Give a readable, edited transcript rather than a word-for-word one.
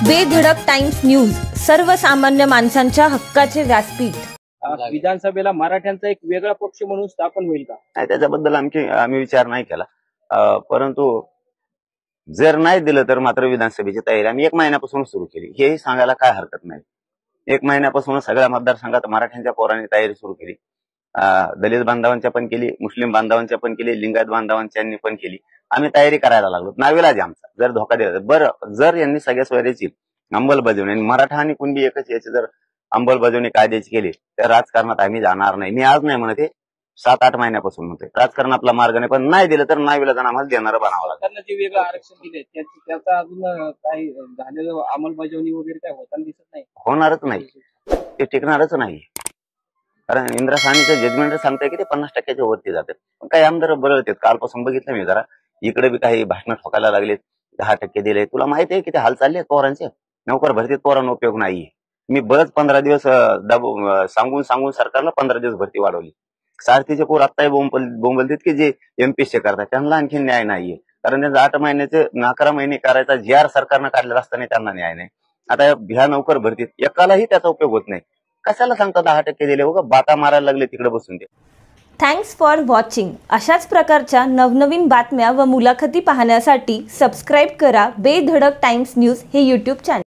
बेधडक times news, सर्वसामान्य माणसांच्या हक्काचे व्यासपीठ। विधानसभेला मराठ्यांचा एक वेगळा पक्ष म्हणून स्थापन होईल का? नाही, त्याच्याबद्दल आम्ही विचार नाही केला। परंतु जर नाही दिलं तर मात्र विधानसभेची तयारी आम्ही 1 महिन्यापासून सुरू केली, हेही सांगायला काय हरकत नाही। 1 महिन्यापासून सगळ्या मतदारसंघात मराठ्यांच्या पोरांनी तयारी सुरू केली। दलित बांधवांच्या पण केली, मुस्लिम बांधवांच्या पण केली, लिंगायत बांधवांच्यांनी पण केली। आम्ही तयारी करायला लागलो। नाविलाज आमचा जर धोका दिला बरं, जर यांनी सगळ्या सोयऱ्याची अंमलबजावणी आणि मराठा आणि कुणबी एकच याची जर अंमलबजावणी कायद्याची केली तर राजकारणात आम्ही जाणार नाही। मी आज नाही म्हणत, 7-8 महिन्यापासून म्हणतोय राजकारण आपला मार्ग नाही, पण नाही दिलं तर नाविलाज आम्हाला देणारं बनावं लागेल। जे वेगळं आरक्षण दिले त्याचा अजून काही झालेलं अंमलबजावणी वगैरे काय होताना दिसत नाही, होणारच नाही, ते टिकणारच नाही। कारण इंदिरा साहनीचं जजमेंट सांगताय की ते 50% वरती जातात, पण काही आमदार बरळतात। कालपासून बघितलं मी जरा, इकडे बी काही भाषण ठोकायला लागलेत, 10% दिले। तुला माहिती आहे किती हाल चालले पोरांचे? नोकर भरतीत पोरांना उपयोग नाहीये। मी बरंच 15 दिवस सांगून सरकारला 15 दिवस भरती वाढवली। सारथीचे पोर आत्ताही बोंबलतात की जे एमपीएससी करतात त्यांना आणखी न्याय नाहीये, कारण त्यांचं 8 महिन्याचे 11 महिने करायचा जी सरकारनं काढलेला असताना त्यांना न्याय नाही। आता ह्या नोकर भरतीत एकालाही त्याचा उपयोग होत नाही, कशाला सांगता 10% दिले? उगा बाता मारायला लागले तिकडे बसून ते। Thanks for watching. अशाच प्रकारच्या नवनवीन बातम्या व मुलाखती पाहण्यासाठी सबस्क्राईब करा बेधडक टाइम्स न्यूज हे यूट्यूब चॅनल।